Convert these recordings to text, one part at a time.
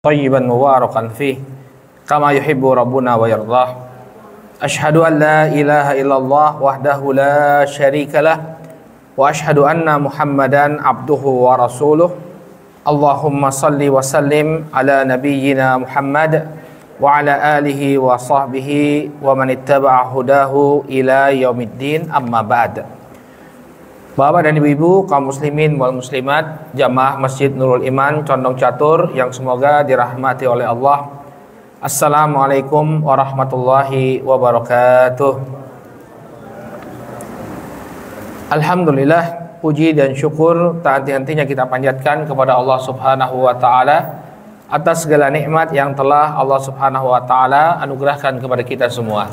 Thayyiban mubarakan fih kama yuhibbu rabbuna wa yardah. Ashhadu an la ilaha illallah wahdahu la syarikalah wa ashhadu anna Muhammadan abduhu wa rasuluh. Allahumma salli wa sallim ala nabiyyina Muhammad wa ala alihi wa sahbihi wa man ittaba'a hudahu ila yaumiddin, amma ba'd. Bapak dan ibu-ibu, kaum muslimin wal muslimat, jamaah Masjid Nurul Iman Condong Catur yang semoga dirahmati oleh Allah. Assalamualaikum warahmatullahi wabarakatuh. Alhamdulillah, puji dan syukur tak henti-hentinya kita panjatkan kepada Allah Subhanahu wa taala atas segala nikmat yang telah Allah Subhanahu wa taala anugerahkan kepada kita semua.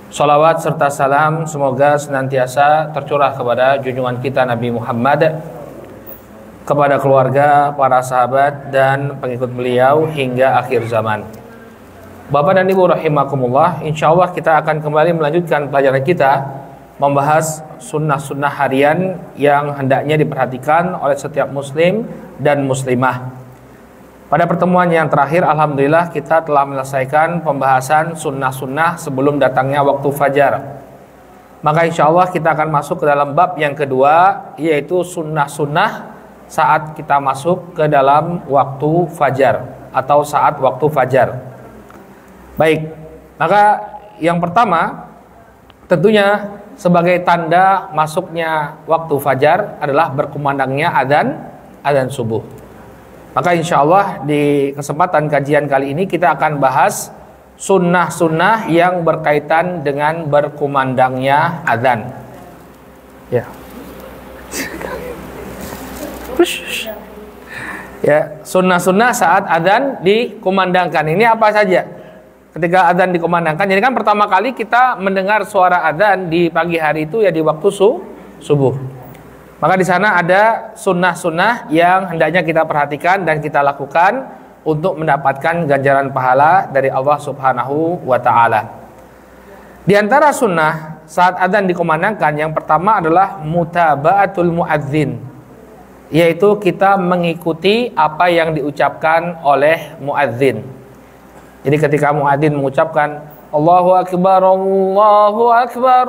Salawat serta salam semoga senantiasa tercurah kepada junjungan kita Nabi Muhammad, kepada keluarga, para sahabat dan pengikut beliau hingga akhir zaman. Bapak dan Ibu rahimakumullah, insyaallah kita akan kembali melanjutkan pelajaran kita membahas sunnah-sunnah harian yang hendaknya diperhatikan oleh setiap muslim dan muslimah. Pada pertemuan yang terakhir, alhamdulillah kita telah menyelesaikan pembahasan sunnah-sunnah sebelum datangnya waktu fajar. Maka insya Allah kita akan masuk ke dalam bab yang kedua, yaitu sunnah-sunnah saat kita masuk ke dalam waktu fajar atau saat waktu fajar. Baik, maka yang pertama tentunya sebagai tanda masuknya waktu fajar adalah berkumandangnya adzan subuh. Maka insya Allah di kesempatan kajian kali ini kita akan bahas sunnah-sunnah yang berkaitan dengan berkumandangnya adzan. Ya. Ya, sunnah-sunnah saat adzan dikumandangkan. Ini apa saja? Ketika adzan dikumandangkan, jadi kan pertama kali kita mendengar suara adzan di pagi hari itu ya di waktu subuh. Maka di sana ada sunnah-sunnah yang hendaknya kita perhatikan dan kita lakukan untuk mendapatkan ganjaran pahala dari Allah Subhanahu wa taala. Di antara sunnah saat adzan dikumandangkan, yang pertama adalah mutaba'atul muadzin, yaitu kita mengikuti apa yang diucapkan oleh muadzin. Jadi ketika muadzin mengucapkan Allahu akbar, Allahu akbar,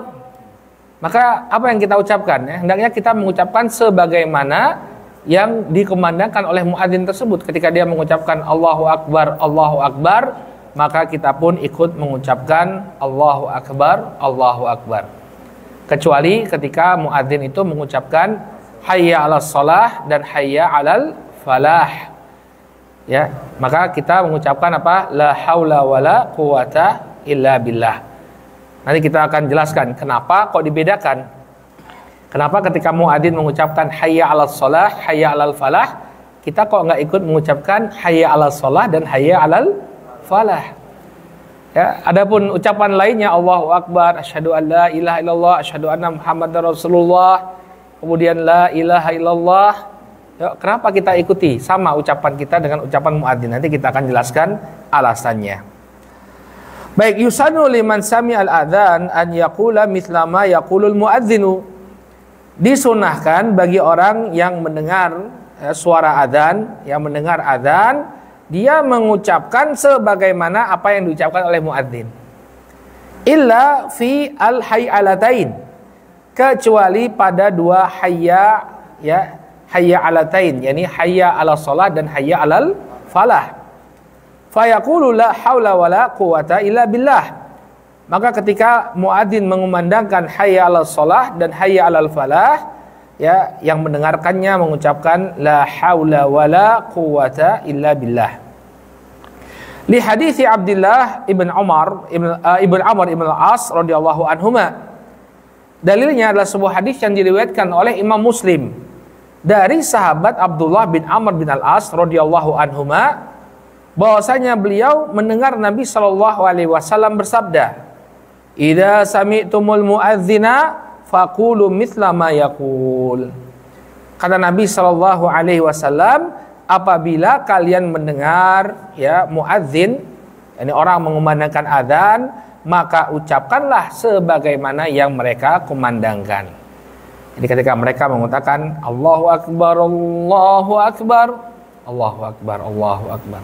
maka apa yang kita ucapkan? Hendaknya kita mengucapkan sebagaimana yang dikumandangkan oleh muadzin tersebut. Ketika dia mengucapkan Allahu akbar, Allahu akbar, maka kita pun ikut mengucapkan Allahu akbar, Allahu akbar. Kecuali ketika muadzin itu mengucapkan hayya 'alas shalah dan hayya 'alal falah. Ya, maka kita mengucapkan apa? La haula wala quwata illa billah. Nanti kita akan jelaskan kenapa kok dibedakan. Kenapa ketika muadzin mengucapkan hayya 'alas shalah, hayya 'alal falah, kita kok enggak ikut mengucapkan hayya 'alas shalah dan hayya 'alal falah. Ya, adapun ucapan lainnya Allahu akbar, asyhadu an la ilaha illallah, asyhadu anna Muhammadar Rasulullah, kemudian la ilaha illallah. Ya, kenapa kita ikuti sama ucapan kita dengan ucapan muadzin? Nanti kita akan jelaskan alasannya. Baik, yusannu liman sami'al adzan an yaqula mithla ma yaqulul muadzinu. Disunahkan bagi orang yang mendengar suara adzan, yang mendengar adzan, dia mengucapkan sebagaimana apa yang diucapkan oleh muadzin. Illa fi al-hayyalatain, kecuali pada dua hayya, ya, hayya alatain, yakni hayya 'alas shalah dan hayya 'alal falah. Fayaqulu la haula wala quwata illa billah. Maka ketika muadzin mengumandangkan hayya 'alas shalah dan hayya 'alal falah, ya, yang mendengarkannya mengucapkan la haula wala quwata illa billah. Li hadits Abdullah ibn Amr ibn al-As radhiyallahu anhuma. Dalilnya adalah sebuah hadis yang diriwayatkan oleh Imam Muslim dari sahabat Abdullah bin Amr bin al-As radhiyallahu anhuma, bahwasanya beliau mendengar Nabi sallallahu alaihi wasallam bersabda, "Idza sami'tumul muadzina faqulu mithla ma yaqul." Kata Nabi sallallahu alaihi wasallam, apabila kalian mendengar ya muadzin, yakni orang mengumandangkan adzan, maka ucapkanlah sebagaimana yang mereka kumandangkan. Jadi ketika mereka mengatakan Allahu akbar, Allahu akbar, Allahu akbar, Allahu akbar,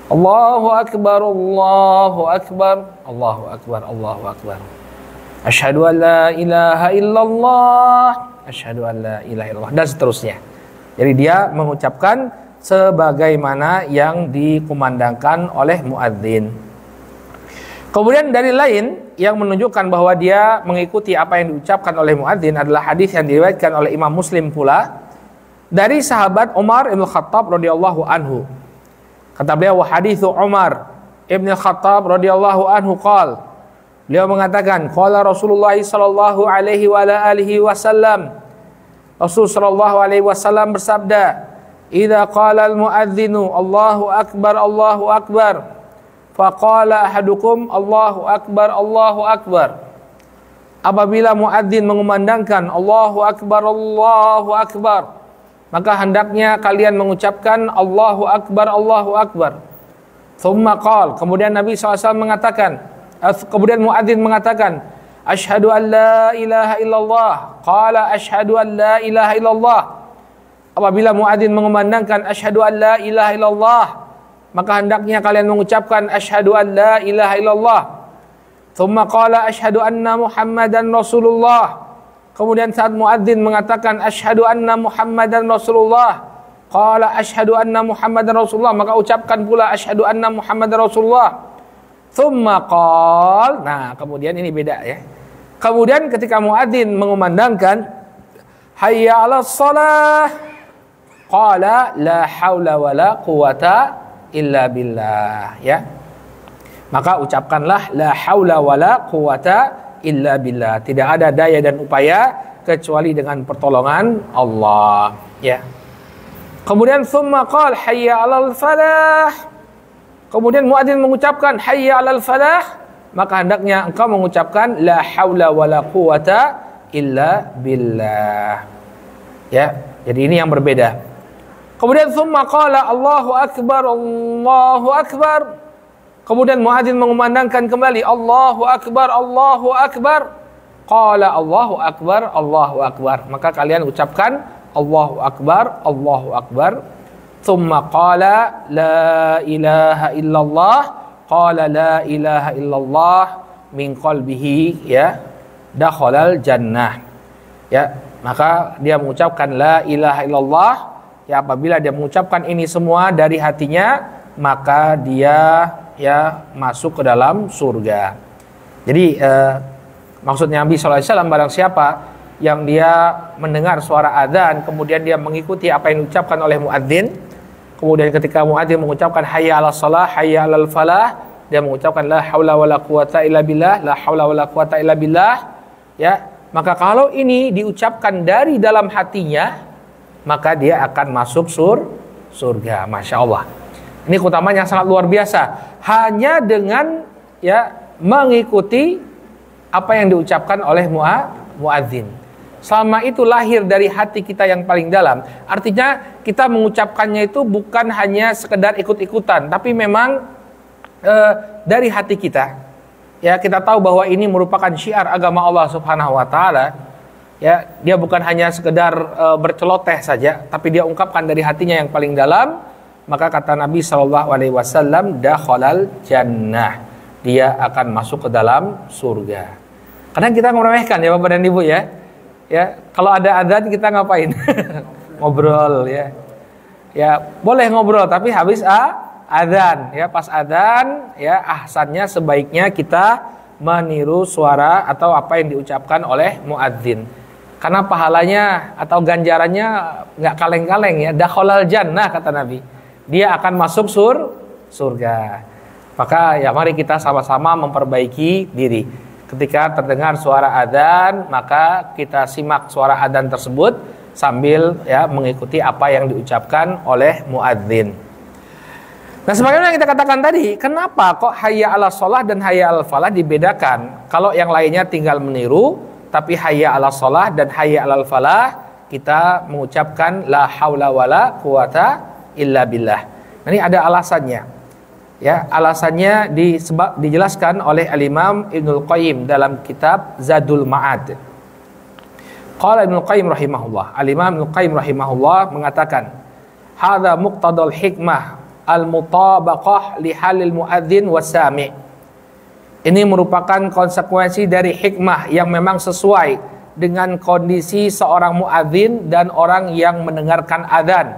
Allahu akbar, Allahu akbar, Allahu akbar, Allahu akbar. Asyhadu an la ilaha illallah, asyhadu an la ilaha illallah, dan seterusnya. Jadi dia mengucapkan sebagaimana yang dikumandangkan oleh muadzin. Kemudian dari lain yang menunjukkan bahwa dia mengikuti apa yang diucapkan oleh muadzin adalah hadis yang diriwayatkan oleh Imam Muslim pula dari sahabat Umar bin Khattab radhiyallahu anhu. Kata beliau, hadis Umar bin Khattab radhiyallahu anhu qala, beliau mengatakan, qala Rasulullah sallallahu alaihi wa alihi wasallam, Rasul sallallahu alaihi wasallam bersabda, idza qala al-muadzinu Allahu akbar, Allahu akbar, faqala ahadukum Allahu akbar, Allahu akbar. Apabila muadzin mengumandangkan Allahu akbar, Allahu akbar, maka hendaknya kalian mengucapkan Allahu akbar, Allahu akbar. Thumma qala, kemudian Nabi SAW mengatakan, kemudian muadzin mengatakan, asyhadu an la ilaha illallah. Qala asyhadu an la ilaha illallah. Apabila muadzin mengumandangkan asyhadu an la ilaha illallah, maka hendaknya kalian mengucapkan asyhadu an la ilaha illallah. Thumma qala asyhadu anna Muhammadan Rasulullah. Kemudian saat muadzin mengatakan asyhadu anna Muhammadan Rasulullah, qala asyhadu anna Muhammadan Rasulullah, maka ucapkan pula asyhadu anna Muhammadan Rasulullah. Thumma qala, nah kemudian ini beda ya. Kemudian ketika muadzin mengumandangkan hayya 'alas shalah, qala la haula wala quwata illa billah, ya. Maka ucapkanlah la haula wala quwata illa billah, tidak ada daya dan upaya kecuali dengan pertolongan Allah, ya. Kemudian thumma qala hayya 'alal falah. Kemudian muadzin mengucapkan hayya 'alal falah, maka hendaknya engkau mengucapkan la haula wala quwata illa billah, ya. Jadi ini yang berbeda. Kemudian thumma qala Allahu akbar, Allahu akbar. Kemudian muadzin mengumandangkan kembali Allahu akbar, Allahu akbar. Qala Allahu akbar, Allahu akbar. Maka kalian ucapkan Allahu akbar, Allahu akbar. Thumma qala la ilaha illallah. Qala la ilaha illallah min qalbihi, ya, dakhalal jannah. Ya, maka dia mengucapkan la ilaha illallah. Ya, apabila dia mengucapkan ini semua dari hatinya, maka dia ya masuk ke dalam surga. Jadi maksudnya Nabi SAW, barang siapa yang dia mendengar suara adzan, kemudian dia mengikuti apa yang diucapkan oleh muadzin, kemudian ketika muadzin mengucapkan hayya 'alas shalah, hayya 'alal falah, dia mengucapkan la haula wala quwata illa billah, la haula wala quwata illa billah, ya, maka kalau ini diucapkan dari dalam hatinya, maka dia akan masuk surga. Masya Allah. Ini keutamaan yang sangat luar biasa. Hanya dengan ya mengikuti apa yang diucapkan oleh muadzin. Selama itu lahir dari hati kita yang paling dalam. Artinya kita mengucapkannya itu bukan hanya sekedar ikut-ikutan, tapi memang dari hati kita. Ya, kita tahu bahwa ini merupakan syiar agama Allah Subhanahu wa taala. Ya, dia bukan hanya sekedar berceloteh saja, tapi dia ungkapkan dari hatinya yang paling dalam. Maka kata Nabi SAW, dakhalal jannah, dia akan masuk ke dalam surga. Kadang kita meremehkan ya Bapak dan Ibu, ya. Ya, kalau ada adzan kita ngapain? Ngobrol, ya. Ya, boleh ngobrol tapi habis adzan, ya. Pas adzan, ya, ahsannya sebaiknya kita meniru suara atau apa yang diucapkan oleh muadzin. Karena pahalanya atau ganjarannya nggak kaleng-kaleng, ya. Dakhalal jannah kata Nabi. Dia akan masuk surga. Maka ya mari kita sama-sama memperbaiki diri. Ketika terdengar suara adzan, maka kita simak suara adzan tersebut sambil ya mengikuti apa yang diucapkan oleh muadzin. Nah, sebagaimana yang kita katakan tadi, kenapa kok hayya 'alas shalah dan hayya 'alal falah dibedakan? Kalau yang lainnya tinggal meniru, tapi hayya 'alas shalah dan hayya 'alal falah kita mengucapkan la haula wala quwata illa billah. Nah, ini ada alasannya. Ya, alasannya dijelaskan oleh Al-Imam Ibnul Qayyim dalam kitab Zadul Ma'ad. Qala Ibnul Qayyim rahimahullah. Al-Imam Ibnul Qayyim rahimahullah mengatakan, "Hadza muqtadal hikmah al-mutabaqah li halil muadzin wasami'. Ini merupakan konsekuensi dari hikmah yang memang sesuai dengan kondisi seorang muadzin dan orang yang mendengarkan adzan.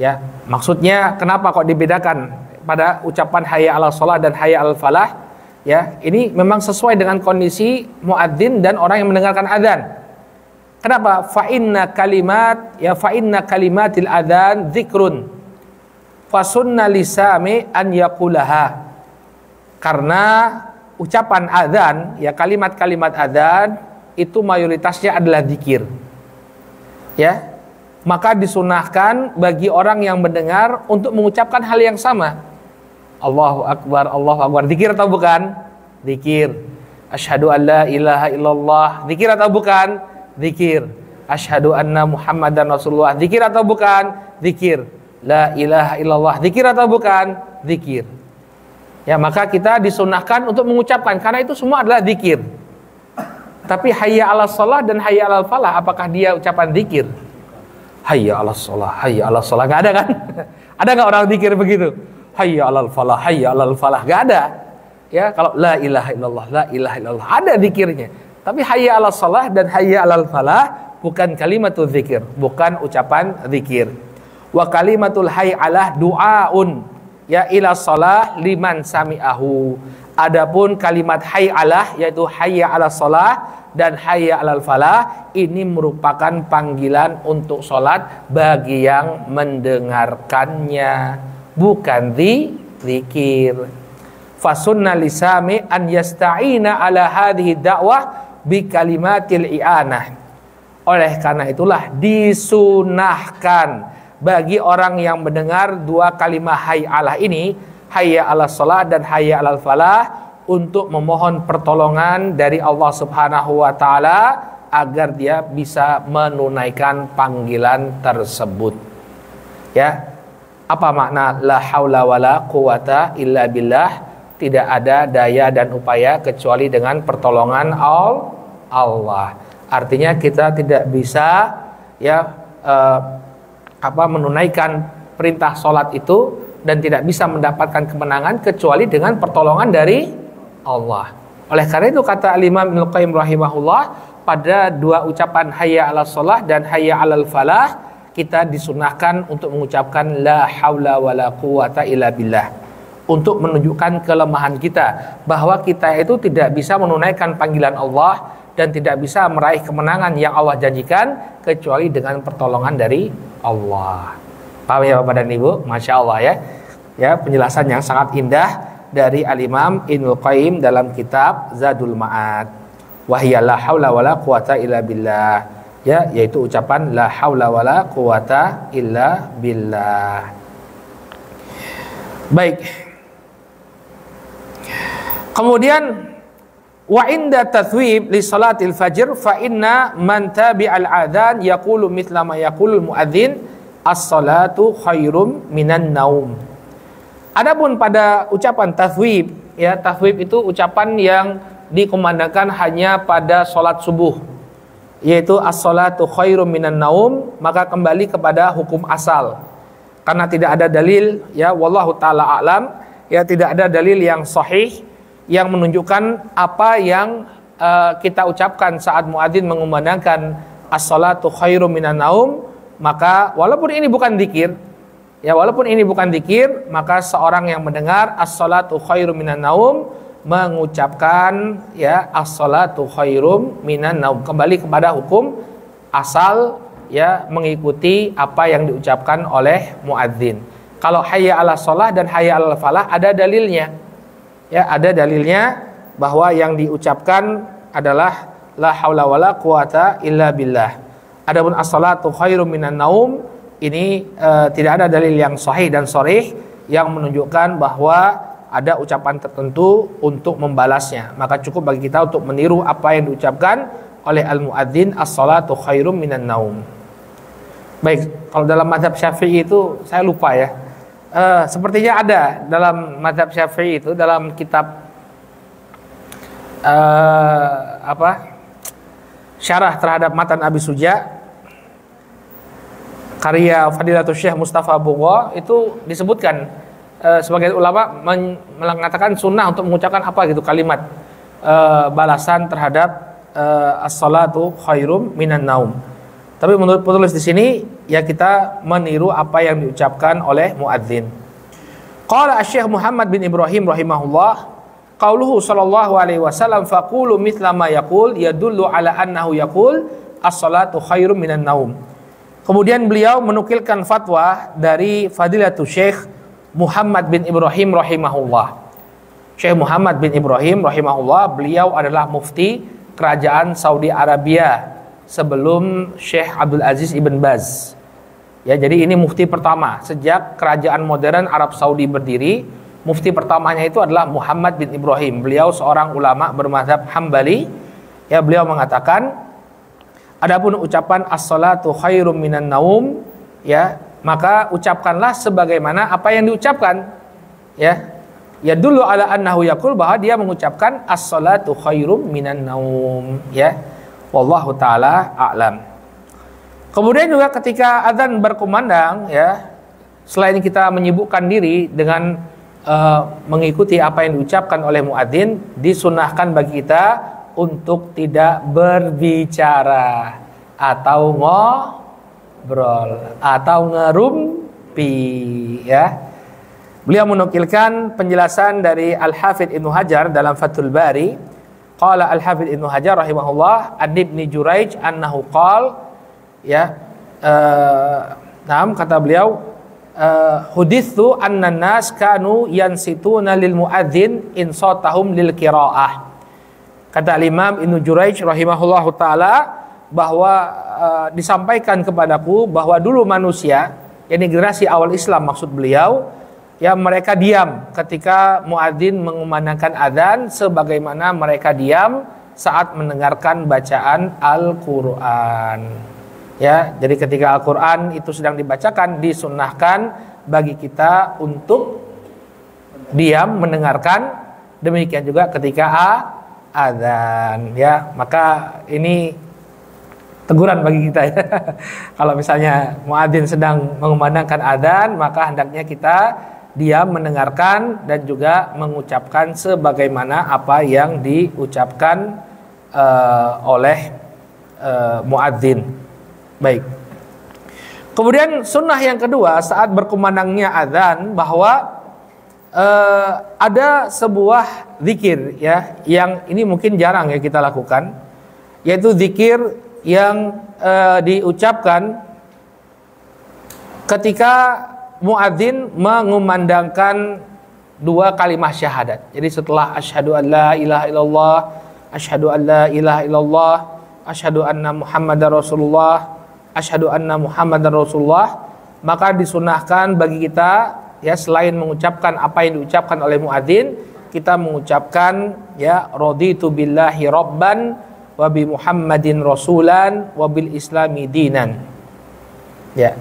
Ya, maksudnya kenapa kok dibedakan pada ucapan hayya 'alas shalah dan hayya 'alal falah? Ya, ini memang sesuai dengan kondisi muadzin dan orang yang mendengarkan adzan. Kenapa? Fa inna kalimatil adzan dzikrun. Fa sunna lisami an yaqulaha. Karena ucapan adzan, ya kalimat-kalimat adzan itu mayoritasnya adalah zikir. Ya. Maka disunahkan bagi orang yang mendengar untuk mengucapkan hal yang sama. Allahu akbar, Allahu akbar. Zikir atau bukan? Zikir. Asyhadu an la ilaha illallah. Zikir atau bukan? Zikir. Asyhadu anna Muhammadan Rasulullah. Zikir atau bukan? Zikir. La ilaha illallah. Zikir atau bukan? Zikir. Ya, maka kita disunahkan untuk mengucapkan karena itu semua adalah zikir. Tapi hayya 'alas shalah dan hayya 'alal falah, apakah dia ucapan zikir? Hayya 'alas shalah, hayya 'alas shalah, enggak ada kan? Ada enggak orang zikir begitu? Hayya 'alal falah, hayya 'alal falah, enggak ada. Ya, kalau la ilaha illallah, la ilaha illallah ada zikirnya. Tapi hayya 'alas shalah dan hayya 'alal falah bukan kalimatul zikir, bukan ucapan zikir. Wa kalimatul hayy 'alah du'aun. Ya ila shalah liman sami'ahu. Adapun kalimat hayy 'alah yaitu hayya 'alas shalah dan hayya 'alal falah ini merupakan panggilan untuk salat bagi yang mendengarkannya, bukan zikir. Fasunna lisami an yasta'ina ala hadhihi da'wah bi kalimatil i'anah. Oleh karena itulah disunahkan bagi orang yang mendengar dua kalimat hayya 'alah ini, hayya 'alas shalah dan hayya 'alal falah, untuk memohon pertolongan dari Allah Subhanahu wa taala agar dia bisa menunaikan panggilan tersebut. Ya. Apa makna la haula wala quwata illa billah? Tidak ada daya dan upaya kecuali dengan pertolongan Allah. Artinya kita tidak bisa menunaikan perintah sholat itu dan tidak bisa mendapatkan kemenangan kecuali dengan pertolongan dari Allah. Oleh karena itu kata Imam Ibnu Qayyim rahimahullah, pada dua ucapan hayya 'alas shalah dan hayya 'alal falah kita disunahkan untuk mengucapkan la haula wala quwata illa billah, untuk menunjukkan kelemahan kita bahwa kita itu tidak bisa menunaikan panggilan Allah dan tidak bisa meraih kemenangan yang Allah janjikan kecuali dengan pertolongan dari Allah. Paham ya Bapak dan Ibu? Masya Allah ya. Ya, penjelasan yang sangat indah dari Al-Imam Ibnu Qayyim dalam kitab Zadul Ma'ad. Wahya la haula wala quwata illa billah. Ya, yaitu ucapan la haula wala quwata illa billah. Baik. Kemudian wa inda tathwib li salatil fajr fa inna man tabi'al adzan yaqulu mithla ma yaqulul muadzin as-salatu khairum minan naum. Adapun pada ucapan tathwib, ya tathwib itu ucapan yang dikumandangkan hanya pada salat subuh, yaitu as-salatu khairum minan naum, maka kembali kepada hukum asal. Karena tidak ada dalil, ya wallahu taala a'lam, ya tidak ada dalil yang sahih yang menunjukkan apa yang kita ucapkan saat muadzin mengumandangkan as-salatu khairum minan naum, maka walaupun ini bukan zikir, ya walaupun ini bukan zikir, maka seorang yang mendengar as-salatu khairum minan naum mengucapkan ya as-salatu khairum minan naum, kembali kepada hukum asal, ya mengikuti apa yang diucapkan oleh muadzin. Kalau hayya 'alas shalah dan hayya 'alal falah ada dalilnya. Ya, ada dalilnya bahwa yang diucapkan adalah la haula wala quwata illa billah. Adapun as-salatu khairum minan naum ini tidak ada dalil yang sahih dan sharih yang menunjukkan bahwa ada ucapan tertentu untuk membalasnya. Maka cukup bagi kita untuk meniru apa yang diucapkan oleh al-muadzin as-salatu khairum minan naum. Baik, kalau dalam mazhab Syafi'i itu saya lupa ya. Sepertinya ada dalam mazhab Syafi'i itu dalam kitab syarah terhadap matan Abi Suja, karya Fadilatul Syekh Mustafa Bugha itu disebutkan sebagai ulama mengatakan sunnah untuk mengucapkan apa gitu kalimat balasan terhadap as-salatu khairum minan naum. Tapi menurut penulis di sini ya kita meniru apa yang diucapkan oleh muadzin. Qala Asy-Syaikh Muhammad bin Ibrahim rahimahullah, qauluhu sallallahu alaihi wasallam faqulu mithla ma yaqul yadullu ala annahu yaqul as-salatu khairum minan naum. Kemudian beliau menukilkan fatwa dari Fadilatul Syekh Muhammad bin Ibrahim rahimahullah. Syekh Muhammad bin Ibrahim rahimahullah, beliau adalah mufti kerajaan Saudi Arabia sebelum Syekh Abdul Aziz Ibn Baz. Ya, jadi ini mufti pertama sejak kerajaan modern Arab Saudi berdiri. Mufti pertamanya itu adalah Muhammad bin Ibrahim. Beliau seorang ulama bermadzhab Hambali. Ya, beliau mengatakan, adapun ucapan as-salatu khairum minan naum, ya, maka ucapkanlah sebagaimana apa yang diucapkan. Ya dulu ala annahu yaqul, bahwa dia mengucapkan as-salatu khairum minan naum, ya. Wallahu taala a'lam. Kemudian juga ketika azan berkumandang, ya, selain kita menyibukkan diri dengan mengikuti apa yang diucapkan oleh muadzin, disunahkan bagi kita untuk tidak berbicara atau ngobrol atau ngerumpi, ya. Beliau menukilkan penjelasan dari Al-Hafidz Ibnu Hajar dalam Fathul Bari. Qala Al-Hafidz Ibnu Hajar rahimahullah, an Ibnu Juraij annahu qala, ya, kata beliau, huditsu anna nas kanu yansituna lil muadzin insatahum lil qiraah. Kata Imam Ibnu Juraij rahimahullahu taala, bahwa disampaikan kepadaku bahwa dulu manusia, yakni generasi awal Islam maksud beliau, ya, mereka diam ketika muadzin mengumandangkan adzan sebagaimana mereka diam saat mendengarkan bacaan Al-Qur'an. Ya, jadi ketika Al-Qur'an itu sedang dibacakan, disunnahkan bagi kita untuk diam mendengarkan. Demikian juga ketika adzan, ya. Maka ini teguran bagi kita, ya. Kalau misalnya muadzin sedang mengumandangkan adzan, maka hendaknya kita diam mendengarkan dan juga mengucapkan sebagaimana apa yang diucapkan oleh muadzin. Baik. Kemudian sunnah yang kedua saat berkumandangnya adzan, bahwa ada sebuah zikir, ya, yang ini mungkin jarang ya kita lakukan, yaitu zikir yang diucapkan ketika muadzin mengumandangkan dua kalimat syahadat. Jadi setelah asyhadu an la ilaha illallah, asyhadu an la ilaha illallah, asyhadu anna Muhammadar Rasulullah, asyhadu anna Muhammadar Rasulullah, maka disunahkan bagi kita, ya, selain mengucapkan apa yang diucapkan oleh muadzin, kita mengucapkan, ya, raditu billahi rabban wa bi Muhammadin rasulan wa bil islami dinan. Ya.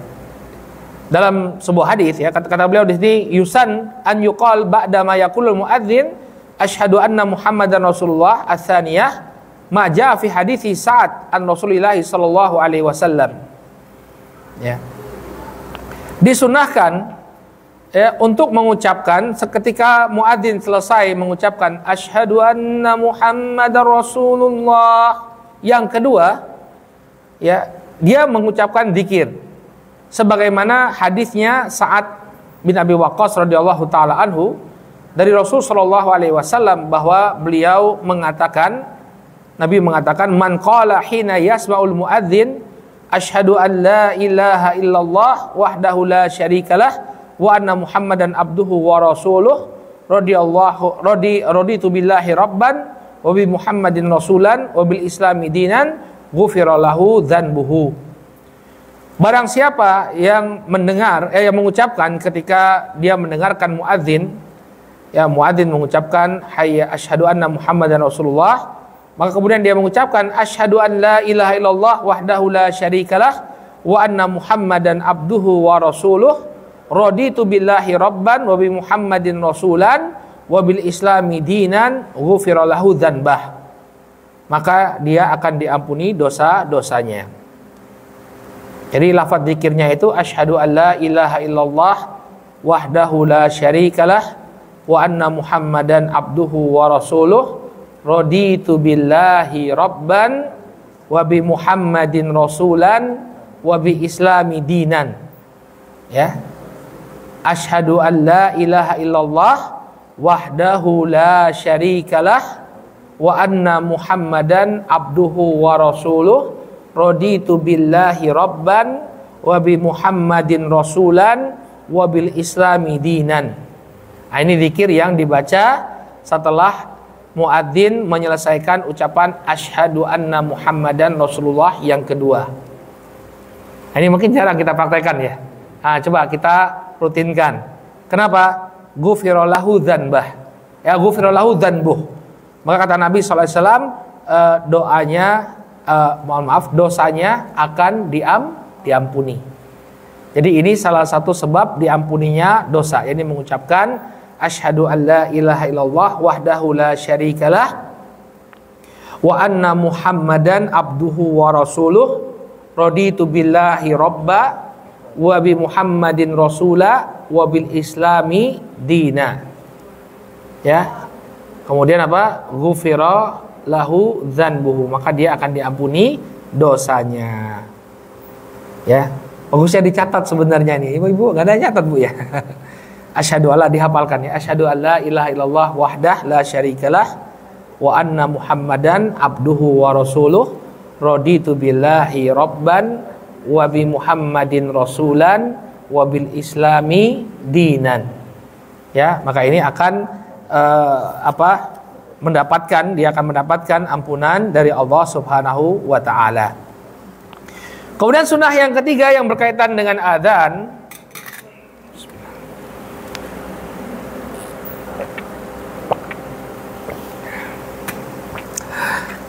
Dalam sebuah hadis, ya, kata beliau di sini, yusan an yuqal ba'da ma yaqulul muadzin asyhadu anna Muhammadan Rasulullah ats-tsaniyah ma jaa fi hadits Sa'ad an Rasulillah sallallahu alaihi wasallam. Ya. Disunahkan, ya, untuk mengucapkan seketika muadzin selesai mengucapkan asyhadu anna Muhammadar Rasulullah, yang kedua, ya, dia mengucapkan zikir sebagaimana hadisnya Sa'ad bin Abi Waqqas radhiyallahu taala anhu dari Rasul sallallahu alaihi wasallam, bahwa beliau mengatakan, Nabi mengatakan, man qala hina yasma'ul muadzin asyhadu an la ilaha illallah wahdahu la syarikalah wa anna Muhammadan abduhu wa rasuluh raditu billahi rabban wa bi Muhammadin rasulan wa bil islami dinan ghufira lahu dzanbuhu. Barang siapa yang mendengar, yang mengucapkan ketika dia mendengarkan muadzin, ya, muadzin mengucapkan hayya asyhadu anna Muhammadan Rasulullah, maka kemudian dia mengucapkan asyhadu an la ilaha illallah wahdahu la syarikalah wa anna Muhammadan abduhu wa rasuluh raditu billahi rabban wa bi Muhammadin rasulan wa bil islami dinan ghufira lahu dzanbah, maka dia akan diampuni dosa-dosanya. Jadi lafaz zikirnya itu asyhadu alla ilaha illallah wahdahu la syarikalah wa anna muhammadan abduhu wa rasuluh raditu billahi rabban wa bi muhammadin rasulan wa bi islami dinan. Ya, asyhadu alla ilaha illallah wahdahu la syarikalah wa anna muhammadan abduhu wa rasuluh raditu billahi rabban wa bi muhammadin rasulan wa bil islami dinan. Nah, ini zikir yang dibaca setelah muadzin menyelesaikan ucapan asyhadu anna muhammadan rasulullah yang kedua. Nah, ini mungkin jarang kita praktekkan ya. Nah, coba kita rutinkan. Kenapa? Ghufirallahu dzanbah. Ya, ghufirallahu dzanbuh. Maka kata Nabi sallallahu alaihi wasallam, doanya dosanya akan diampuni. Jadi ini salah satu sebab diampuninya dosa. Ini mengucapkan asyhadu alla ilaha illallah wahdahu la syarikalah wa anna muhammadan abduhu wa rasuluh raditu billahi rabba wa bi muhammadin rasula wa bil islami dina. Ya. Kemudian apa? Ghufira lahu dzanbuhu, maka dia akan diampuni dosanya. Ya, bagusnya dicatat sebenarnya nih. Ibu-ibu enggak ada nyatat, Bu ya. Asyhadu alla dihafalkan ya. Asyhadu alla ilaha illallah wahdah la syarikalah wa anna muhammadan abduhu wa rasuluh raditu billahi rabban wa bi muhammadin rasulan wa bil islami dinan. Ya, maka ini akan dia akan mendapatkan ampunan dari Allah Subhanahu wa taala. Kemudian sunnah yang ketiga yang berkaitan dengan adzan,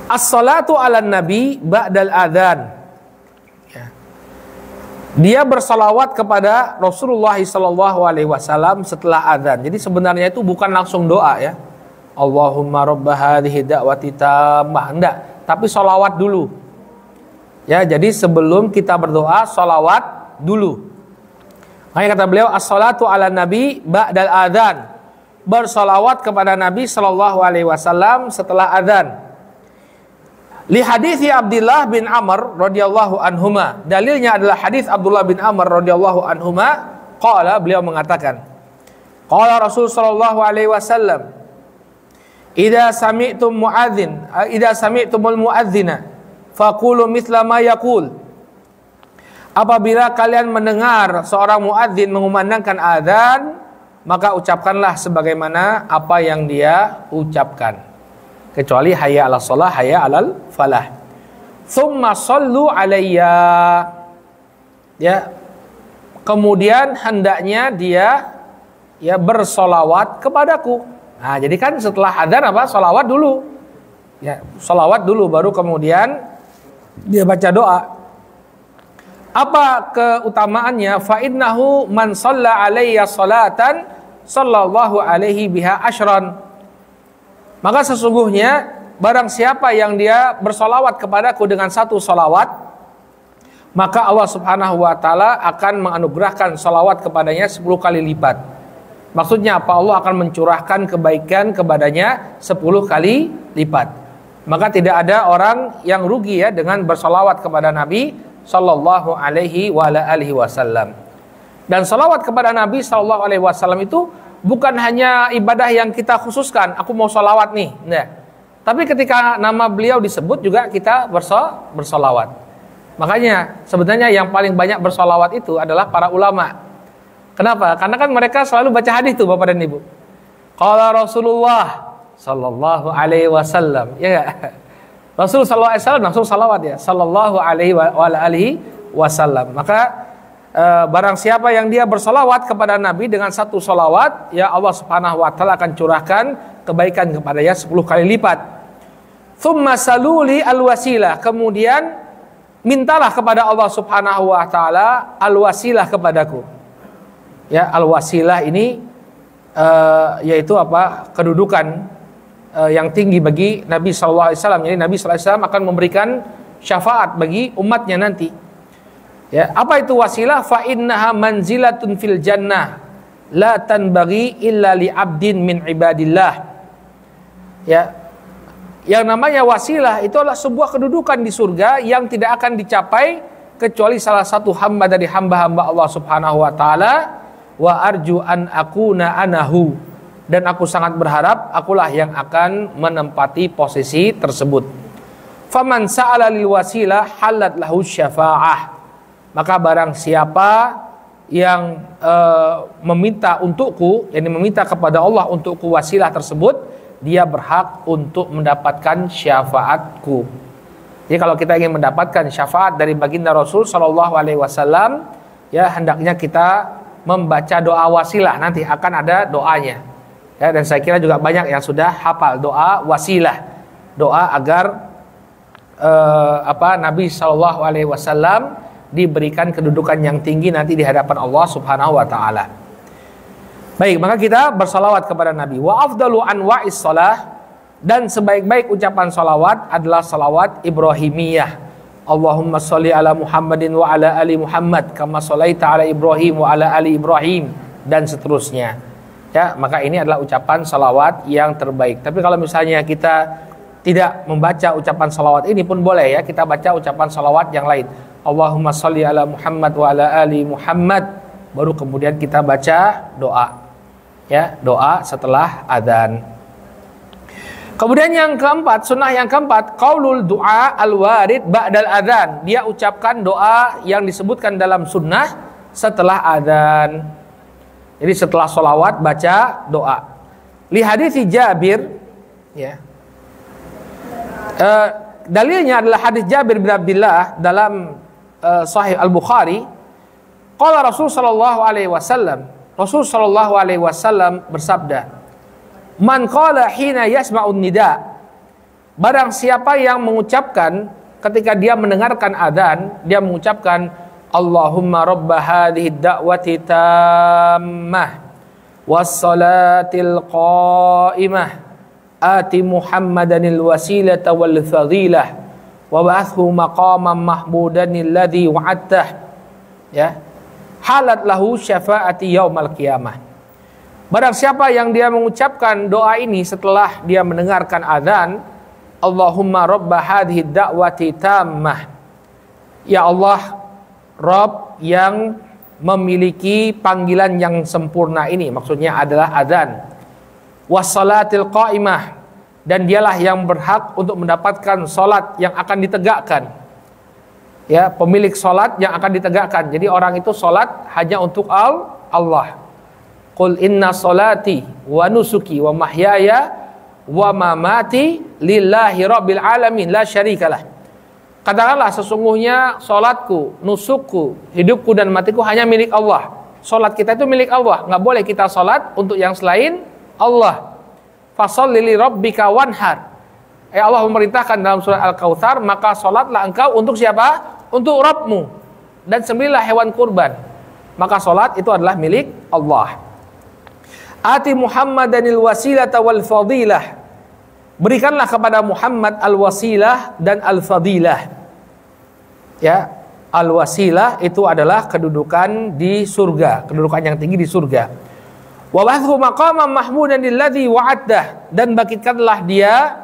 as-salatu 'alan nabi ba'dal adzan. Ya. Dia bersalawat kepada Rasulullah sallallahu alaihi wasallam setelah adzan. Jadi sebenarnya itu bukan langsung doa ya. Allahumma rabba hadhihi da'wati tammah, enggak, tapi salawat dulu. Ya, jadi sebelum kita berdoa salawat dulu. Makanya kata beliau as-salatu 'alan nabi ba'dal adzan. Bersalawat kepada Nabi sallallahu alaihi wasallam setelah adzan. Li hadithi Abdullah bin Amr radhiyallahu anhuma. Dalilnya adalah hadis Abdullah bin Amr radhiyallahu anhuma, qala, beliau mengatakan, qala Rasul sallallahu alaihi wasallam, idza sami'tumul muadzina faqulu mithla ma yaqul. Apabila kalian mendengar seorang muadzin mengumandangkan adzan, maka ucapkanlah sebagaimana apa yang dia ucapkan. Kecuali hayya 'alas shalah, hayya 'alal falah. Tsumma shallu 'alayya. Ya. Kemudian hendaknya dia ya bersolawat kepadaku. Nah, jadi kan setelah adzan apa? Solawat dulu. Ya, solawat dulu baru kemudian dia baca doa. Apa keutamaannya? Fa innahu man shalla 'alayya sholatan sallallahu alaihi biha asyran. Maka sesungguhnya barang siapa yang dia bersolawat kepadaku dengan satu solawat, maka Allah Subhanahu wa taala akan menganugerahkan solawat kepadanya 10 kali lipat. Maksudnya apa? Allah akan mencurahkan kebaikan kepadanya 10 kali lipat. Maka tidak ada orang yang rugi ya dengan bersolawat kepada Nabi sallallahu alaihi wasallam. Dan solawat kepada Nabi sallallahu alaihi wasallam itu bukan hanya ibadah yang kita khususkan, aku mau sholawat nih, nah. Tapi ketika nama beliau disebut juga kita bersolawat. Makanya sebenarnya yang paling banyak bersolawat itu adalah para ulama. Kenapa? Karena kan mereka selalu baca hadis tuh Bapak dan Ibu. Qala Rasulullah sallallahu alaihi wasallam, ya gak? Rasul sallallahu alaihi wasallam langsung salawat ya, sallallahu alaihi wasallam. Maka barang siapa yang dia bersolawat kepada Nabi dengan satu solawat, ya Allah Subhanahu wa taala akan curahkan kebaikan kepadanya 10 kali lipat. Tsumma saluli alwasilah, kemudian mintalah kepada Allah Subhanahu wa taala alwasilah kepadaku. Ya, alwasilah ini yaitu apa? Kedudukan yang tinggi bagi Nabi sallallahu alaihi wasallam. Jadi Nabi sallallahu alaihi wasallam akan memberikan syafaat bagi umatnya nanti. Ya, apa itu wasilah? Fa innaha manzilatun fil jannah la tanbaghi illa li 'abdin min ibadillah. Ya. Yang namanya wasilah itu adalah sebuah kedudukan di surga yang tidak akan dicapai kecuali salah satu hamba dari hamba-hamba Allah Subhanahu wa taala. Wa arju an akuna anahu, dan aku sangat berharap akulah yang akan menempati posisi tersebut. Faman sa'ala lil wasilah halat lahu syafa'ah. Maka barang siapa yang meminta untukku, yakni meminta kepada Allah untukku wasilah tersebut, dia berhak untuk mendapatkan syafaatku. Jadi kalau kita ingin mendapatkan syafaat dari baginda Rasul Shallallahu Alaihi Wasallam, ya hendaknya kita membaca doa wasilah. Nanti akan ada doanya. Ya, dan saya kira juga banyak yang sudah hafal doa wasilah, doa agar Nabi Shallallahu Alaihi Wasallam diberikan kedudukan yang tinggi nanti di hadapan Allah Subhanahu Wa Taala. Baik, maka kita bersalawat kepada Nabi. Wa afdalu anwa'is shalah, dan sebaik-baik ucapan salawat adalah salawat Ibrahimiyah. Allahumma sholli ala Muhammadin wa ala ali Muhammad kama sholaita ala Ibrahim wa ala ali Ibrahim, dan seterusnya. Ya, maka ini adalah ucapan salawat yang terbaik. Tapi kalau misalnya kita tidak membaca ucapan salawat ini pun boleh, ya, kita baca ucapan salawat yang lain. Allahumma sholli ala Muhammad wa ala ali Muhammad, baru kemudian kita baca doa. Ya, doa setelah adzan. Kemudian yang keempat, sunnah yang keempat, qaulul du'a al-warid ba'dal adzan. Dia ucapkan doa yang disebutkan dalam sunnah setelah adzan. Jadi setelah sholawat baca doa. Li hadits Jabir, ya. Dalilnya adalah hadis Jabir bin Abdullah dalam Sahih Al-Bukhari. Qala Rasul sallallahu alaihi wasallam, Rasul sallallahu alaihi wasallam bersabda, "Man qala hina yasma'un nida." Barang siapa yang mengucapkan ketika dia mendengarkan adzan, dia mengucapkan Allahumma rabba hadhihi da'wati tammah was-salatil qa'imah ati Muhammadanil wasilata wal fadilah wa ba'athu maqaman mahmudanil ladzi wa'adtah. Ya. Halat lahu syafaati yaumal qiyamah. Barang siapa yang dia mengucapkan doa ini setelah dia mendengarkan adzan, Allahumma rabba hadhihi da'wati tammah. Ya Allah, Rabb yang memiliki panggilan yang sempurna ini, maksudnya adalah adzan. Was-salatil qa'imah, dan dialah yang berhak untuk mendapatkan salat yang akan ditegakkan. Ya, pemilik salat yang akan ditegakkan. Jadi orang itu salat hanya untuk Allah. Qul inna salati wa nusuki wa mahyaya wa mamati lillahi rabbil alamin la syarikalah. Katakanlah, sesungguhnya salatku, nusukku, hidupku dan matiku hanya milik Allah. Salat kita itu milik Allah. Enggak boleh kita salat untuk yang selain Allah. Fasholli li rabbika wanhar. Allah memerintahkan dalam surah Al-Kautsar, maka salatlah engkau untuk siapa? Untuk Rabbmu, dan sembelihlah hewan kurban. Maka salat itu adalah milik Allah. Ati Muhammadanil wasilata wal fadilah. Berikanlah kepada Muhammad al-wasilah dan al-fadilah. Ya, al-wasilah itu adalah kedudukan di surga, kedudukan yang tinggi di surga. Wa ba'athu maqaman mahmudanil ladzi wa'addah, dan bangkitkanlah dia,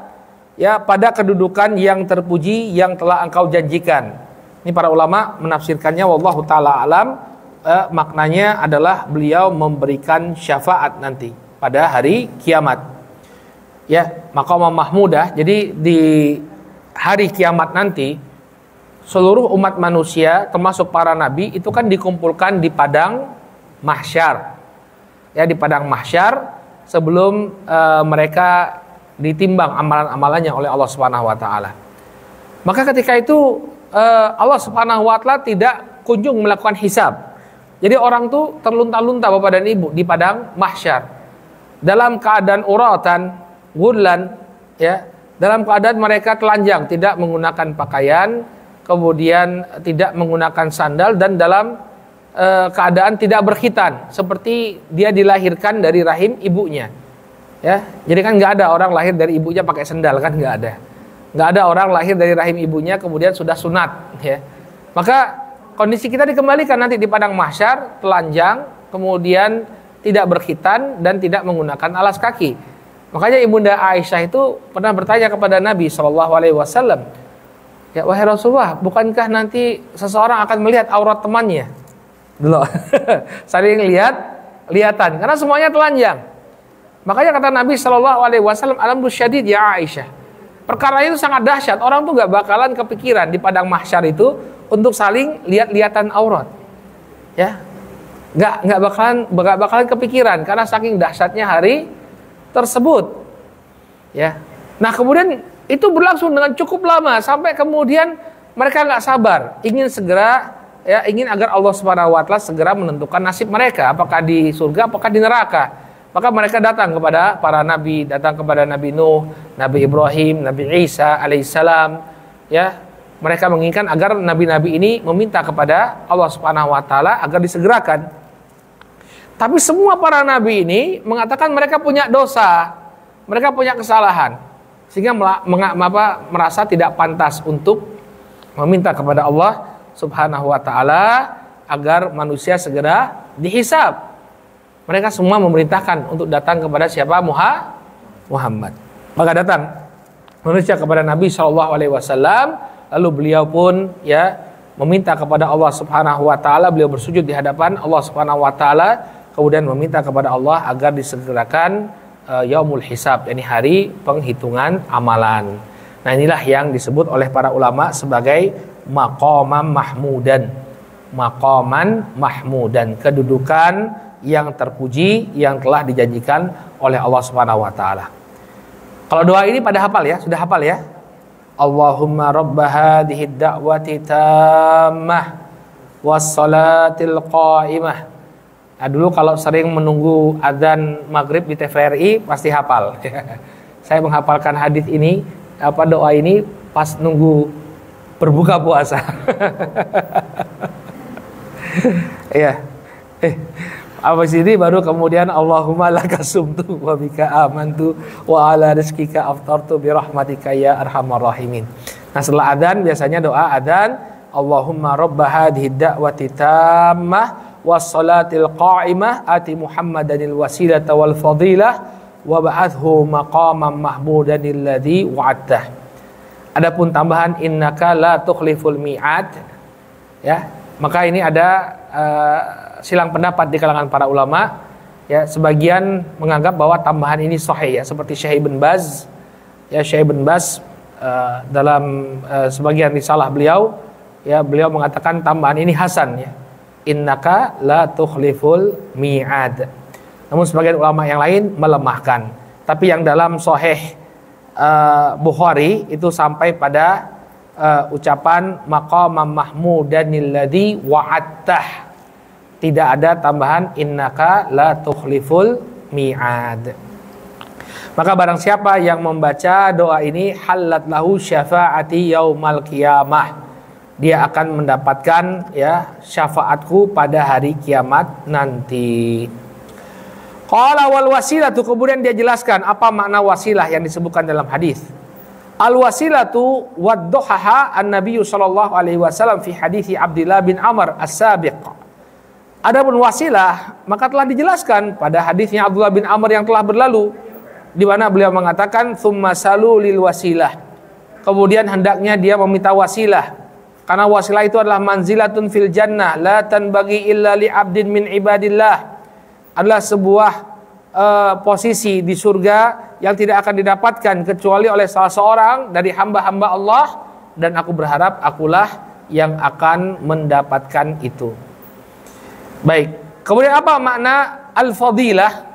ya, pada kedudukan yang terpuji yang telah engkau janjikan. Ini para ulama menafsirkannya wallahu taala alam, maknanya adalah beliau memberikan syafaat nanti pada hari kiamat. Ya, maqamah mahmudah. Jadi di hari kiamat nanti seluruh umat manusia termasuk para nabi itu kan dikumpulkan di padang mahsyar. Ya, di padang mahsyar sebelum mereka ditimbang amalan-amalannya oleh Allah Subhanahu wa taala. Maka ketika itu Allah Subhanahu wa taala tidak kunjung melakukan hisab. Jadi orang tuh terlunta-lunta Bapak dan Ibu di padang mahsyar dalam keadaan uratan, gurlan, ya, dalam keadaan mereka telanjang, tidak menggunakan pakaian, kemudian tidak menggunakan sandal, dan dalam keadaan tidak berkhitan, seperti dia dilahirkan dari rahim ibunya. Ya, jadi kan nggak ada orang lahir dari ibunya pakai sandal, kan nggak ada. Nggak ada orang lahir dari rahim ibunya kemudian sudah sunat, ya. Maka kondisi kita dikembalikan nanti di padang mahsyar, telanjang, kemudian tidak berkhitan dan tidak menggunakan alas kaki. Makanya Ibunda Aisyah itu pernah bertanya kepada Nabi SAW, ya wahai Rasulullah, bukankah nanti seseorang akan melihat aurat temannya? Dulu, saling lihatan, karena semuanya telanjang. Makanya kata Nabi SAW, alamru syadid ya Aisyah. Perkara itu sangat dahsyat. Orang tuh gak bakalan kepikiran di padang mahsyar itu untuk saling lihat-lihatan aurat. Ya, nggak bakalan kepikiran karena saking dahsyatnya hari tersebut. Ya, nah kemudian itu berlangsung dengan cukup lama sampai kemudian mereka nggak sabar, ingin agar Allah Subhanahu Wa Taala segera menentukan nasib mereka, apakah di surga, apakah di neraka. Maka mereka datang kepada para nabi, datang kepada Nabi Nuh, Nabi Ibrahim, Nabi Isa alaihissalam. Ya, mereka menginginkan agar nabi-nabi ini meminta kepada Allah Subhanahu Wa Taala agar disegerakan. Tapi semua para nabi ini mengatakan mereka punya dosa, mereka punya kesalahan, sehingga merasa tidak pantas untuk meminta kepada Allah Subhanahu Wa Taala agar manusia segera dihisab. Mereka semua memerintahkan untuk datang kepada siapa? Muhammad. Maka datang manusia kepada Nabi SAW, lalu beliau pun meminta kepada Allah Subhanahu Wa Taala. Beliau bersujud di hadapan Allah Subhanahu Wa Taala, kemudian meminta kepada Allah agar disegerakan yaumul hisab, yakni hari penghitungan amalan. Nah, inilah yang disebut oleh para ulama sebagai maqaman mahmudan, kedudukan yang terpuji yang telah dijanjikan oleh Allah Subhanahu Wa Taala. Kalau doa ini pada hafal ya, sudah hafal ya? Allahumma rabba hadhihi da'wati tammah wassalatil qa'imah. Nah, dulu kalau sering menunggu adzan maghrib di TVRI pasti hafal. Saya menghafalkan hadis ini, doa ini pas nunggu berbuka puasa. Iya. Abis ini baru kemudian Allahumma laka sumtu wa bika amantu wa ala rizkika aftartu birahmatika ya arhamar rahimin. Nah, setelah adzan biasanya doa adzan, Allahumma rabba hadhihi da'wati tammah wassalatil qa'imah ati Muhammadanil wasilata wal fadilah wa ba'athu maqaman mahmudanil ladzi wa'adtah. Adapun tambahan innaka la tukhliful mi'ad, ya, maka ini ada silang pendapat di kalangan para ulama. Ya, sebagian menganggap bahwa tambahan ini sahih, ya, seperti Syekh Ibn Baz. Ya, Syekh Ibn Baz dalam sebagian risalah beliau, ya, beliau mengatakan tambahan ini hasan, ya. Innaka la tukhliful mi'ad. Namun sebagian ulama yang lain melemahkan. Tapi yang dalam sahih Bukhari itu sampai pada ucapan maqaman mahmudanil ladzi wa'adtah. Tidak ada tambahan innaka la tukhliful mi'ad. Maka barang siapa yang membaca doa ini, halat lahu syafaati yaumal qiyamah, dia akan mendapatkan, ya, syafaatku pada hari kiamat nanti. Qala wal wasilatu, kemudian dia jelaskan apa makna wasilah yang disebutkan dalam hadis. Al wasilatu waddohaha an-nabiy sallallahu alaihi wasallam fi hadits Abdullah bin Amr as-sabiq. Adapun wasilah maka telah dijelaskan pada hadisnya Abdullah bin Amr yang telah berlalu, di mana beliau mengatakan tsumma salu lil wasilah. Kemudian hendaknya dia meminta wasilah, karena wasilah itu adalah manzilatun fil jannah la tanbaghi illa li 'abdin min ibadillah. Adalah sebuah posisi di surga yang tidak akan didapatkan kecuali oleh salah seorang dari hamba-hamba Allah, dan aku berharap akulah yang akan mendapatkan itu. Baik, kemudian apa makna al-fadilah?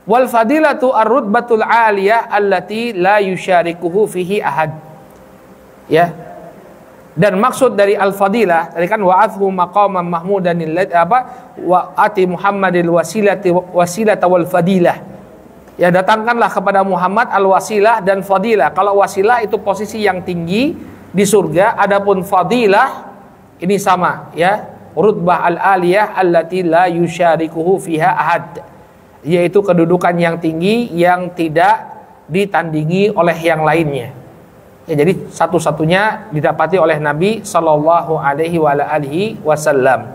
Wal fadilatu ar-rutbatul 'aliyah allati la yusyarikuhu fihi ahad. Ya. Dan maksud dari al-fadilah, tadi kan wa'athu maqaman mahmudanil wa ati Muhammadil wasilata wal fadilah. Ya, datangkanlah kepada Muhammad al-wasilah dan fadilah. Kalau wasilah itu posisi yang tinggi di surga, adapun fadilah ini sama, ya. Rutbah al-aliyah allati la yusyarikuhu fiha ahad, yaitu kedudukan yang tinggi yang tidak ditandingi oleh yang lainnya. Ya, jadi satu-satunya didapati oleh Nabi sallallahu alaihi wasallam.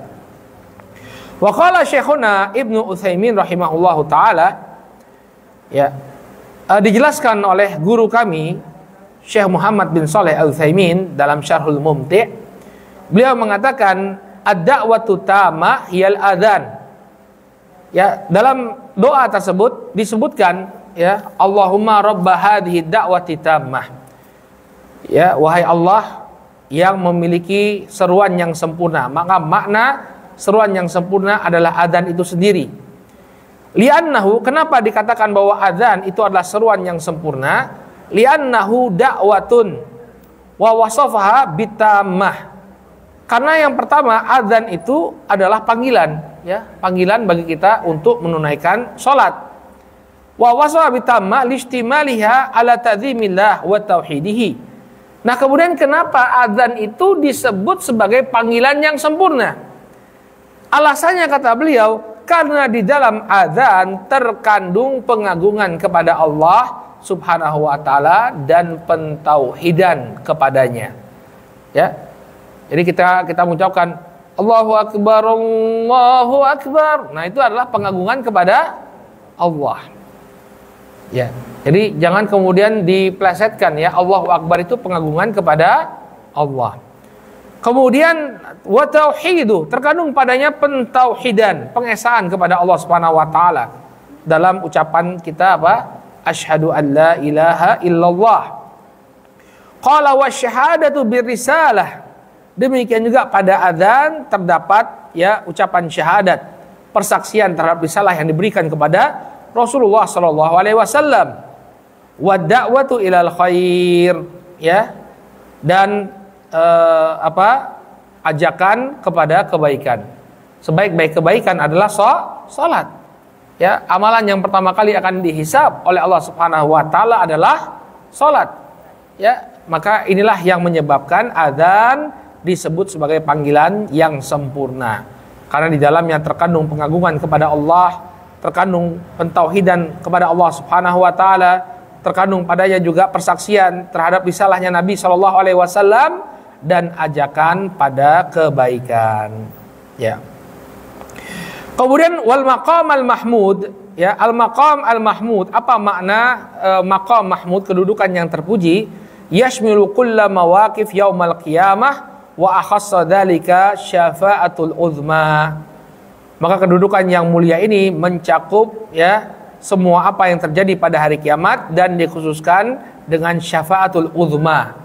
Wa qala Syekhuna Ibnu Utsaimin rahimahullahu taala, ya, dijelaskan oleh guru kami Syekh Muhammad bin Shalih Al-Utsaimin dalam Syarhul Mumti'. Beliau mengatakan ad-da'watu tamah hiyal adzan. Ya, dalam doa tersebut disebutkan, ya, Allahumma rabba hadhihi da'wati tammah. Ya, wahai Allah yang memiliki seruan yang sempurna. Maka makna seruan yang sempurna adalah adzan itu sendiri. Li'annahu, kenapa dikatakan bahwa adzan itu adalah seruan yang sempurna? Li'annahu da'watun wa wasafaha bitammah. Karena yang pertama, adzan itu adalah panggilan, ya, panggilan bagi kita untuk menunaikan salat. Wa wasafaha bitammah listimaliha ala ta'zimillah wa tauhidihi. Nah, kemudian kenapa adzan itu disebut sebagai panggilan yang sempurna? Alasannya kata beliau, karena di dalam adzan terkandung pengagungan kepada Allah Subhanahu wa taala dan pentauhidan kepadanya. Ya. Jadi kita mengucapkan Allahu akbar, Allahu akbar. Nah, itu adalah pengagungan kepada Allah. Ya. Jadi jangan kemudian diplesetkan, ya, Allahu akbar itu pengagungan kepada Allah. Kemudian wa tauhidu, terkandung padanya pentauhidan, pengesaan kepada Allah Subhanahu wa taala. Dalam ucapan kita apa? Asyhadu an la ilaha illallah. Qala wasyahadatu birrisalah. Demikian juga pada adzan terdapat, ya, ucapan syahadat, persaksian terhadap risalah yang diberikan kepada Rasulullah sallallahu alaihi wasallam. Wa da'watu ilal khair, ya, dan ajakan kepada kebaikan. Sebaik-baik kebaikan adalah salat. Ya, amalan yang pertama kali akan dihisab oleh Allah Subhanahu wa taala adalah salat. Ya, maka inilah yang menyebabkan adzan disebut sebagai panggilan yang sempurna. Karena di dalamnya terkandung pengagungan kepada Allah, terkandung pentauhidan kepada Allah Subhanahu wa taala, terkandung padanya juga persaksian terhadap risalahnya Nabi sallallahu alaihi wasallam dan ajakan pada kebaikan. Ya. Kemudian wal maqam al mahmud, ya, al maqam al mahmud, apa makna maqam mahmud, kedudukan yang terpuji? Yashmilu kulla mawaqif yaumal qiyamah wa akhassa dzalika syafa'atul uzma. Maka kedudukan yang mulia ini mencakup, ya, semua apa yang terjadi pada hari kiamat dan dikhususkan dengan syafaatul uzma,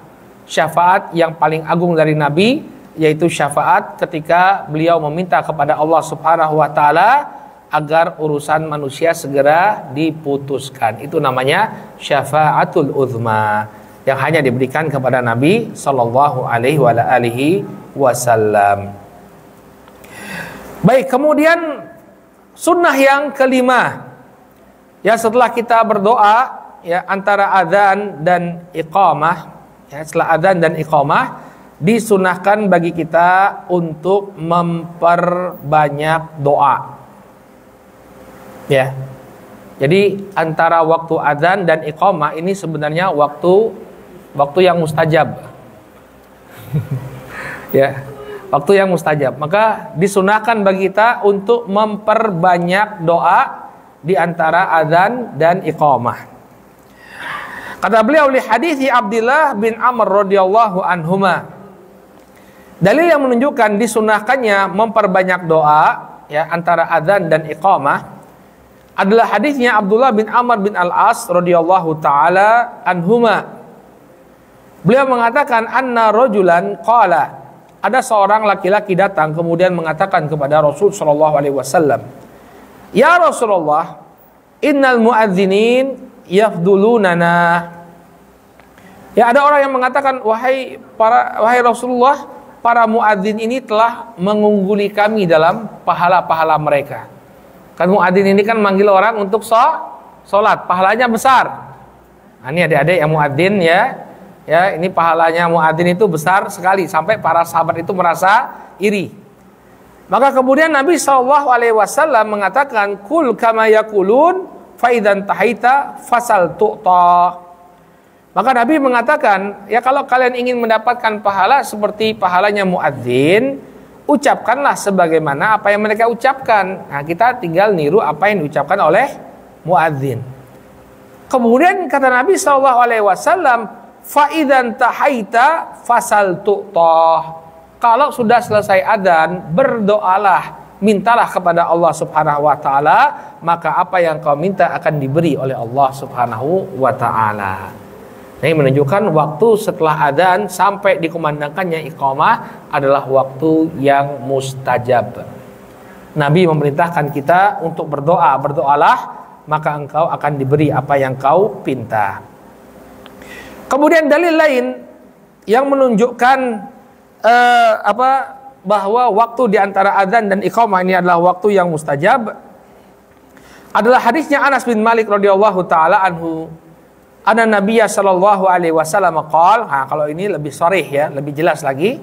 syafaat yang paling agung dari Nabi, yaitu syafaat ketika beliau meminta kepada Allah Subhanahu wa taala agar urusan manusia segera diputuskan. Itu namanya syafaatul uzma yang hanya diberikan kepada Nabi sallallahu alaihi wasallam. Baik, kemudian sunnah yang kelima. Ya, setelah kita berdoa, ya, antara adzan dan iqamah, ya, setelah adzan dan iqamah disunahkan bagi kita untuk memperbanyak doa. Ya. Jadi antara waktu adzan dan iqamah ini sebenarnya waktu yang mustajab. Ya, waktu yang mustajab. Maka disunahkan bagi kita untuk memperbanyak doa di antara adzan dan iqamah. Kata beliau li hadithi Abdullah bin Amr radhiyallahu anhuma. Dalil yang menunjukkan disunahkannya memperbanyak doa, ya, antara adzan dan iqamah adalah hadisnya Abdullah bin Amr bin Al-As radhiyallahu taala anhuma. Beliau mengatakan anna rajulan qala, ada seorang laki-laki datang kemudian mengatakan kepada Rasul sallallahu alaihi wasallam, "Ya Rasulullah, innal muadzinin yafdulunana." Ya, ada orang yang mengatakan, wahai Rasulullah, para muadzin ini telah mengungguli kami dalam pahala-pahala mereka. Kan muadzin ini kan manggil orang untuk sholat, pahalanya besar. Nah, ini adik-adik yang muadzin, ya, ini pahalanya muadzin itu besar sekali sampai para sahabat itu merasa iri. Maka kemudian Nabi SAW mengatakan, kul kama yakulun faidan tahita fasal tu'ta. Maka Nabi mengatakan, ya kalau kalian ingin mendapatkan pahala seperti pahalanya muadzin, ucapkanlah sebagaimana apa yang mereka ucapkan. Nah, kita tinggal niru apa yang diucapkan oleh muadzin. Kemudian kata Nabi SAW, fa'idan tahaita fasal tu'toh. Kalau sudah selesai adzan, berdoalah, mintalah kepada Allah Subhanahu wa taala, maka apa yang kau minta akan diberi oleh Allah Subhanahu wa taala. Ini menunjukkan waktu setelah adzan sampai dikumandangkannya iqamah adalah waktu yang mustajab. Nabi memerintahkan kita untuk berdoa, berdoalah, maka engkau akan diberi apa yang kau pinta. Kemudian dalil lain yang menunjukkan bahwa waktu di antara adzan dan iqamah ini adalah waktu yang mustajab adalah hadisnya Anas bin Malik radhiyallahu taala anhu. Ada Nabiya sallallahu alaihi wasallam qol. Kalau ini lebih sharih ya, lebih jelas lagi.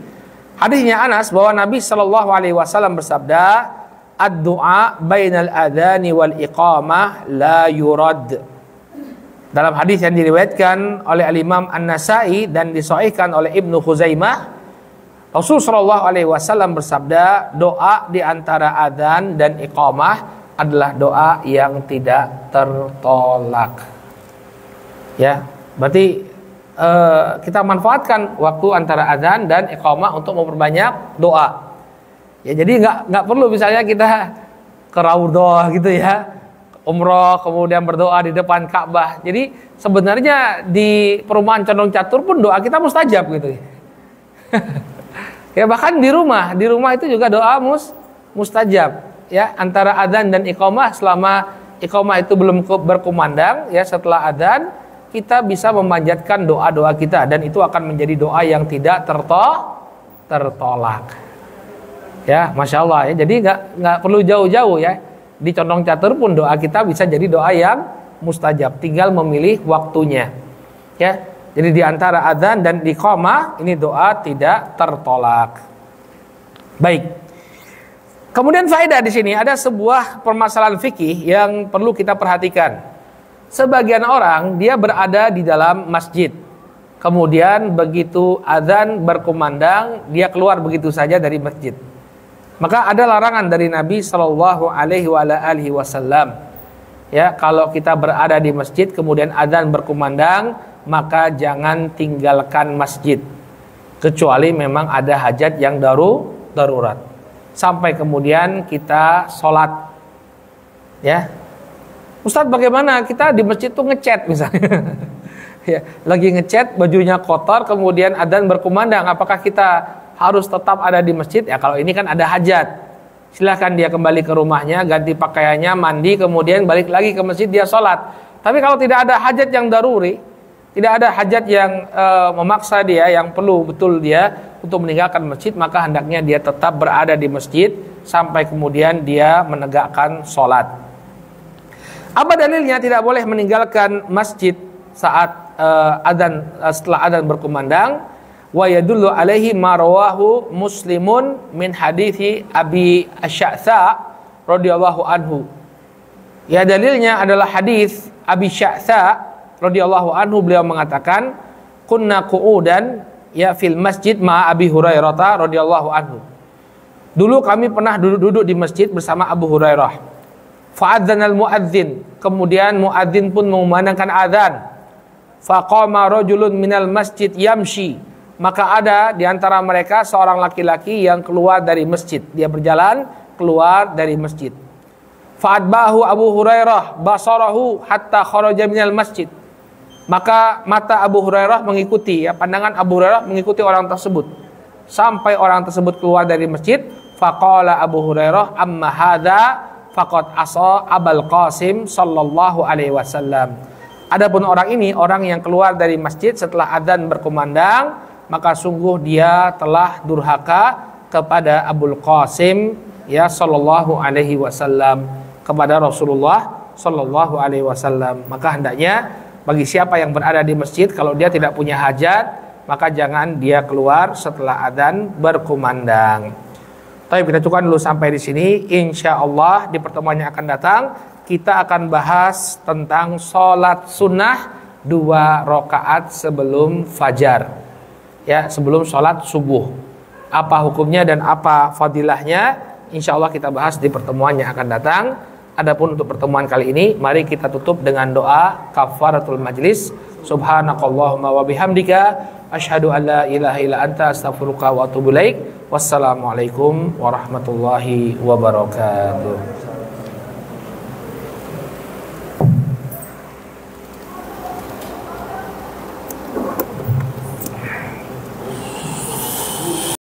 Hadisnya Anas bahwa Nabi sallallahu alaihi wasallam bersabda, "Ad-du'a bainal adzani wal iqamah la yurad." Dalam hadis yang diriwayatkan oleh Al-Imam An-Nasa'i dan disahihkan oleh Ibnu Khuzaimah, Rasul sallallahu alaihi wasallam bersabda, doa di antara adzan dan iqamah adalah doa yang tidak tertolak. Ya, berarti kita manfaatkan waktu antara adzan dan iqamah untuk memperbanyak doa. Ya, jadi nggak perlu misalnya kita ke Raudhah gitu ya, umroh kemudian berdoa di depan Ka'bah. Jadi sebenarnya di perumahan Condong Catur pun doa kita mustajab gitu. Ya bahkan di rumah itu juga doa mustajab. Ya, antara adzan dan iqamah, selama iqamah itu belum berkumandang, ya setelah adzan kita bisa memanjatkan doa-doa kita dan itu akan menjadi doa yang tidak tertolak. Ya, masya Allah ya. Jadi nggak perlu jauh-jauh ya. Di Condong Catur pun doa kita bisa jadi doa yang mustajab. Tinggal memilih waktunya. Ya, jadi di antara adzan dan iqamah ini doa tidak tertolak. Baik. Kemudian faedah di sini ada sebuah permasalahan fikih yang perlu kita perhatikan. Sebagian orang dia berada di dalam masjid. Kemudian begitu adzan berkumandang, dia keluar begitu saja dari masjid. Maka ada larangan dari Nabi Shallallahu Alaihi Wasallam. Ya, kalau kita berada di masjid kemudian adzan berkumandang, maka jangan tinggalkan masjid. Kecuali memang ada hajat yang darurat. Sampai kemudian kita sholat. Ya, Ustadz bagaimana kita di masjid tuh ngechat misalnya. Ya, lagi ngechat bajunya kotor kemudian adzan berkumandang, apakah kita harus tetap ada di masjid? Ya kalau ini kan ada hajat, silahkan dia kembali ke rumahnya, ganti pakaiannya, mandi, kemudian balik lagi ke masjid dia sholat. Tapi kalau tidak ada hajat yang daruri, tidak ada hajat yang memaksa dia, yang perlu betul dia untuk meninggalkan masjid, maka hendaknya dia tetap berada di masjid sampai kemudian dia menegakkan sholat. Apa dalilnya tidak boleh meninggalkan masjid saat setelah adzan berkumandang? Wa yadullu alaihi ma rawahu Muslimun min hadithi Abi Sya'tha radhiyallahu anhu. Ya, dalilnya adalah hadis Abi Sya'tha radhiyallahu anhu, beliau mengatakan kunna qu'udan ya fil masjid ma Abi Hurairah radhiyallahu anhu. Dulu kami pernah duduk di masjid bersama Abu Hurairah. Fa'adzanal muadzin, kemudian muadzin pun mengumandangkan adzan. Faqama rajulun minal masjid yamshi, maka ada di antara mereka seorang laki-laki yang keluar dari masjid. Dia berjalan keluar dari masjid. Fa'adbahu Abu Hurairah basarahu hatta kharaja minal masjid. Maka mata Abu Hurairah mengikuti, ya, pandangan Abu Hurairah mengikuti orang tersebut sampai orang tersebut keluar dari masjid. Faqala Abu Hurairah amma hadza faqad asa Abul Qasim sallallahu alaihi wasallam. Adapun orang ini, orang yang keluar dari masjid setelah adzan berkumandang, maka sungguh dia telah durhaka kepada Abul Qasim ya sallallahu alaihi wasallam, kepada Rasulullah sallallahu alaihi wasallam. Maka hendaknya bagi siapa yang berada di masjid, kalau dia tidak punya hajat, maka jangan dia keluar setelah adzan berkumandang. Tapi kita cukupkan dulu sampai di sini. Insya Allah di pertemuan yang akan datang kita akan bahas tentang sholat sunnah 2 rakaat sebelum fajar, ya, sebelum sholat subuh. Apa hukumnya dan apa fadilahnya, insya Allah kita bahas di pertemuan yang akan datang. Adapun untuk pertemuan kali ini, mari kita tutup dengan doa kafaratul majlis. Subhanakallahumma wa bihamdika asyhadu an la ilaha illa anta astaghfiruka wa atubu ilaik. Wassalamualaikum warahmatullahi wabarakatuh.